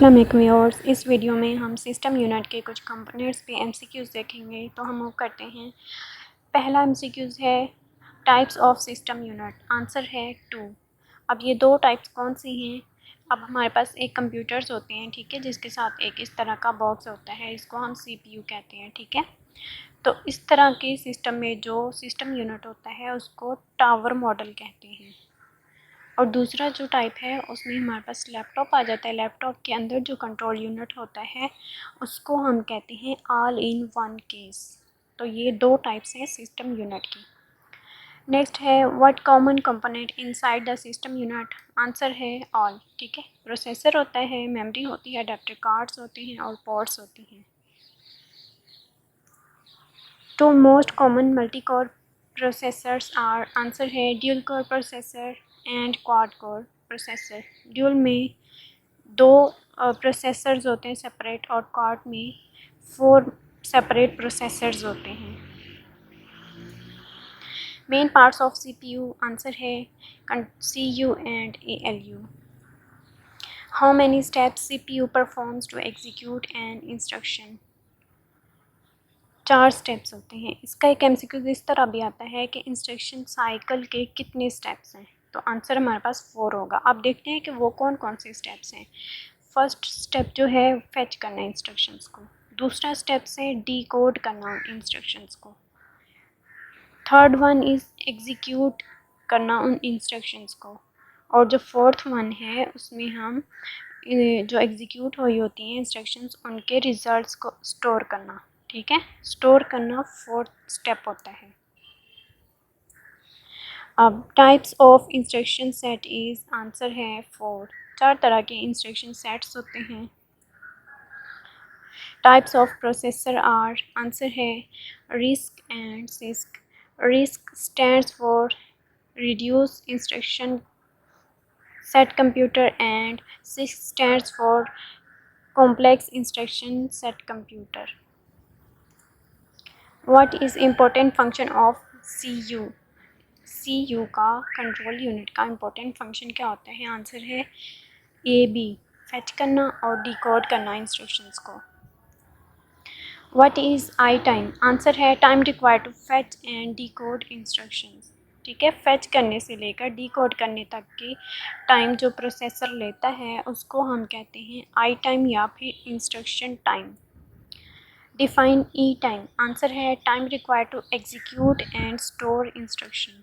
अस्सलाम वालेकुम व्यूअर्स। इस वीडियो में हम सिस्टम यूनिट के कुछ कंपोनेंट्स पे एमसीक्यूज़ देखेंगे। तो हम मूव करते हैं। पहला एमसीक्यूज़ है types of system unit. Answer है 2। अब ये दो टाइप्स कौन सी हैं? अब हमारे पास एक कंप्यूटर्स होते हैं, ठीक है, जिसके साथ एक इस तरह का बॉक्स होता है, इसको हम सीपीयू कहते हैं, ठीक है। तो इस तरह के सिस्टम में जो सिस्टम यूनिट होता है उसको टावर मॉडल कहते हैं। और दूसरा जो टाइप है उसमें हमारे पास लैपटॉप आ जाता है। लैपटॉप के अंदर जो कंट्रोल यूनिट होता है उसको हम कहते हैं ऑल इन वन केस। तो ये दो टाइप्स हैं सिस्टम यूनिट की। नेक्स्ट है what common component inside the system unit. Answer है ऑल, ठीक है। प्रोसेसर होता है, मेमोरी होती है, अडेप्टर कार्ड्स होते हैं और पोर्ट्स होती हैं। Two most common multi core processors are. Answer है dual core processor and quad core processor. Dual में दो प्रोसेसर्स होते हैं सेपरेट, और क्वाड में 4 सेपरेट प्रोसेसर्स होते हैं। Main parts of CPU. Answer है CU and ALU. How many steps CPU performs to execute an instruction. 4 steps होते हैं। इसका एक एमसीक्यू इस तरह भी आता है कि इंस्ट्रक्शन साइकिल के कितने स्टेप्स हैं। तो आंसर हमारे पास 4 होगा। अब देखते हैं कि वो कौन कौन से स्टेप्स हैं। फर्स्ट स्टेप जो है फेच करना इंस्ट्रक्शंस को। दूसरा स्टेप है डिकोड करना इंस्ट्रक्शंस को। थर्ड वन इज़ एग्जीक्यूट करना उन इंस्ट्रक्शंस को। और जो फोर्थ वन है उसमें हम जो एग्जीक्यूट हुई होती हैं इंस्ट्रक्शंस उनके रिजल्ट्स को स्टोर करना, ठीक है। स्टोर करना फोर्थ स्टेप होता है। अब types of instruction set is. Answer है 4। 4 तरह के इंस्ट्रक्शन सेट्स होते हैं। Types of processor are. Answer है RISC and CISC. RISC stands for reduce instruction set computer and CISC stands for complex instruction set computer. What is important function of CU. CU का control unit का important function क्या होता है? Answer है A B, fetch करना और decode करना instructions को। What is I time. Answer है time required to fetch and decode instructions, ठीक है। फेच करने से लेकर डिकोड करने तक की टाइम जो प्रोसेसर लेता है उसको हम कहते हैं आई टाइम या फिर instruction time. Define E time. Answer है time required to execute and store instruction.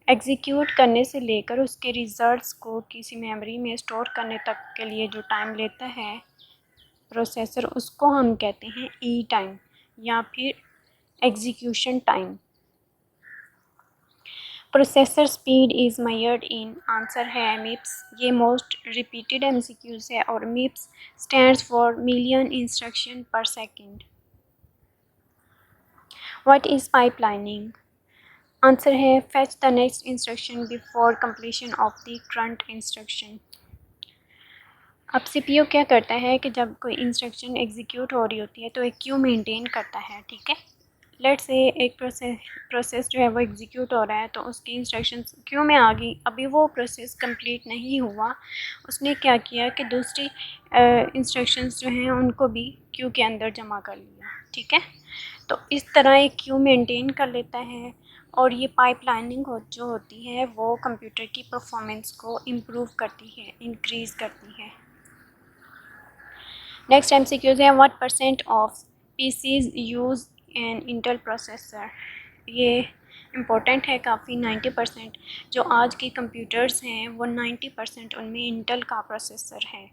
Execute करने से लेकर उसके रिजल्ट्स को किसी मेमोरी में स्टोर करने तक के लिए जो टाइम लेता है प्रोसेसर उसको हम कहते हैं ई टाइम या फिर execution time. Processor speed is measured in. Answer है मिप्स। ये मोस्ट रिपीटेड एमसीक्यूज है और MIPS stands for million instruction per second. What is pipelining. Answer है fetch the next instruction before completion of the current instruction. अब CPU क्या करता है कि जब कोई इंस्ट्रक्शन एग्जीक्यूट हो रही होती है तो एक क्यू मेंटेन करता है, ठीक है। लेट्स से एक प्रोसेस जो है वो एग्जीक्यूट हो रहा है तो उसकी इंस्ट्रक्शंस क्यू में आ गई। अभी वो प्रोसेस कंप्लीट नहीं हुआ, उसने क्या किया कि दूसरी इंस्ट्रक्शंस जो हैं उनको भी क्यू के अंदर जमा कर लिया, ठीक है। तो इस तरह एक क्यू मेंटेन कर लेता है और ये पाइपलाइनिंग जो होती है वो कंप्यूटर की परफॉर्मेंस को इम्प्रूव करती है, इंक्रीज़ करती है। नेक्स्ट एमसीक्यूज है what percent of PCs use an Intel processor. ये इम्पोर्टेंट है काफ़ी। 90% जो आज के कंप्यूटर्स हैं वो 90% उनमें इंटेल का प्रोसेसर है।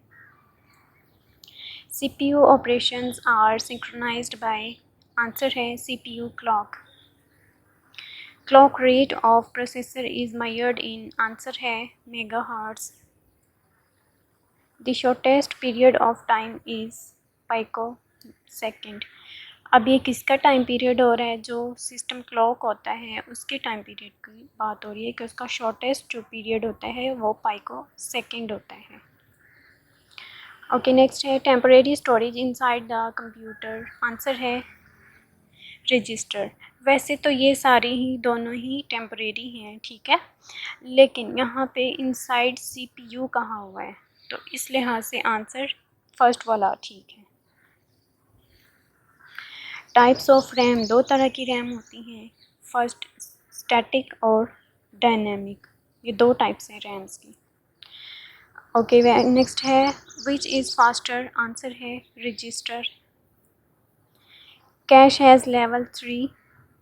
CPU operations are synchronized by. Answer है CPU clock. Clock rate of processor is measured in. Answer है megahertz. The shortest period of time is picosecond. अब ये किसका टाइम पीरियड हो रहा है? जो सिस्टम क्लॉक होता है उसके टाइम पीरियड की बात हो रही है कि उसका शॉर्टेस्ट जो पीरियड होता है वो पाइको सेकेंड होता है। ओके, नेक्स्ट है temporary storage inside the computer. Answer है रजिस्टर। वैसे तो ये सारे ही दोनों ही टेम्परेरी हैं, ठीक है, लेकिन यहाँ पे इनसाइड सीपीयू कहाँ हुआ है तो इस लिहाज से आंसर फर्स्ट वाला ठीक है। टाइप्स ऑफ रैम, दो तरह की रैम होती हैं, फर्स्ट स्टैटिक और डायनेमिक, ये दो टाइप्स हैं रैम्स की। ओके नेक्स्ट है विच इज़ फास्टर, आंसर है रजिस्टर। कैश हैज़ लेवल 3,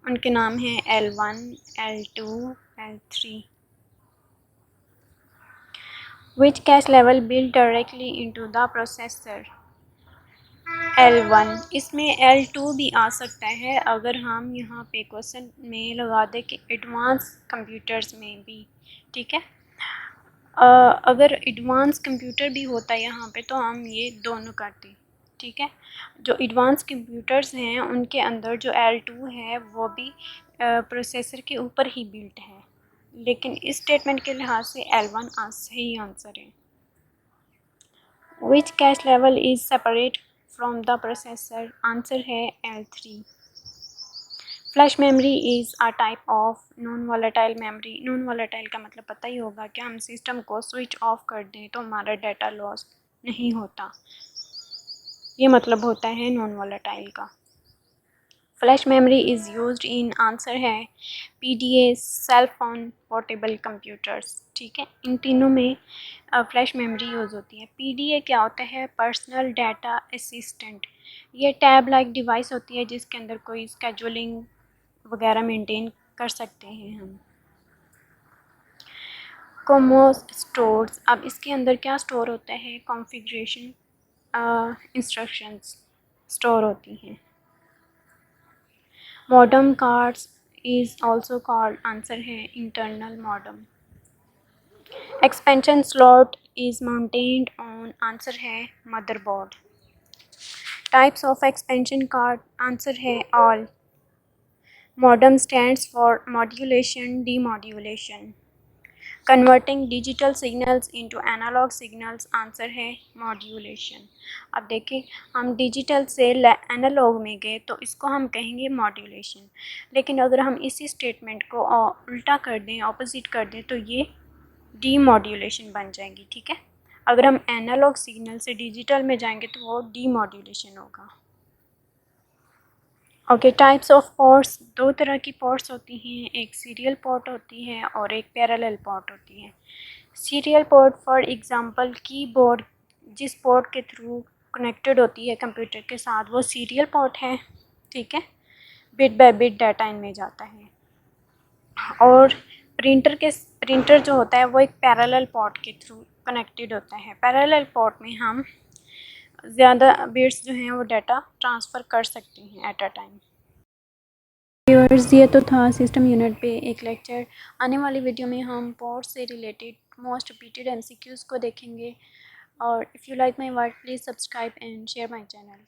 उनके नाम हैं L1, L2, L3। Which cache level build directly into the processor, L1। इसमें L2 भी आ सकता है अगर हम यहाँ पे क्वेश्चन में लगा दें कि एडवांस कंप्यूटर्स में भी, ठीक है। अगर एडवांस कंप्यूटर भी होता है यहाँ पे तो हम ये दोनों करते, ठीक है। जो एडवांस कंप्यूटर्स हैं उनके अंदर जो L2 है वो भी प्रोसेसर के ऊपर ही बिल्ट है, लेकिन इस स्टेटमेंट के लिहाज से L1 सही आंसर है। Which cache level is separate from the processor, answer है L3। Flash memory is a type of non volatile memory. Non volatile का मतलब पता ही होगा कि हम सिस्टम को स्विच ऑफ कर दें तो हमारा डाटा लॉस नहीं होता, ये मतलब होता है नॉन वॉलेटाइल का। Flash memory is used in, answer है PDA, cell phone portable computers, ठीक है। इन तीनों में फ्लैश मेमोरी यूज़ होती है। PDA क्या होता है, पर्सनल डाटा असिस्टेंट। ये टैब लाइक डिवाइस होती है जिसके अंदर कोई स्केजुलिंग वगैरह मेंटेन कर सकते हैं हम। कॉमोस स्टोर्स, अब इसके अंदर क्या स्टोर होता है, कॉन्फ़िगरेशन इंस्ट्रक्शंस स्टोर होती हैं। Modem cards is also called, answer है internal modem. Expansion slot is mounted on, answer है motherboard. Types of expansion card, answer है all. Modem stands for modulation, demodulation. Converting digital signals into analog signals, answer है modulation. अब देखें, हम digital से analogue में गए तो इसको हम कहेंगे मॉड्यूलेशन, लेकिन अगर हम इसी स्टेटमेंट को उल्टा कर दें, ऑपोजिट कर दें, तो ये डीमॉड्यूलेशन बन जाएगी, ठीक है। अगर हम एनालॉग सिग्नल से डिजिटल में जाएंगे तो वो डीमॉड्यूलेशन होगा। ओके, टाइप्स ऑफ पोर्ट्स, दो तरह की पोर्ट्स होती हैं, एक सीरियल पोर्ट होती है और एक पैरेलल पोर्ट होती है। Serial port for example keyboard, जिस पोर्ट के थ्रू कनेक्टेड होती है कंप्यूटर के साथ, वो सीरियल पोर्ट है, ठीक है। बिट बाय बिट डाटा इनमें जाता है। और प्रिंटर जो होता है वो एक पैरेलल पोर्ट के थ्रू कनेक्टेड होता है। पैरेलल पोर्ट में हम ज़्यादा बिट्स जो हैं वो डाटा ट्रांसफ़र कर सकते हैं एट अ टाइम। व्यूअर्स, ये तो था सिस्टम यूनिट पे एक लेक्चर। आने वाली वीडियो में हम पोर्ट से रिलेटेड मोस्ट रिपीटेड MCQs को देखेंगे। और if you like my work, please subscribe and share my channel.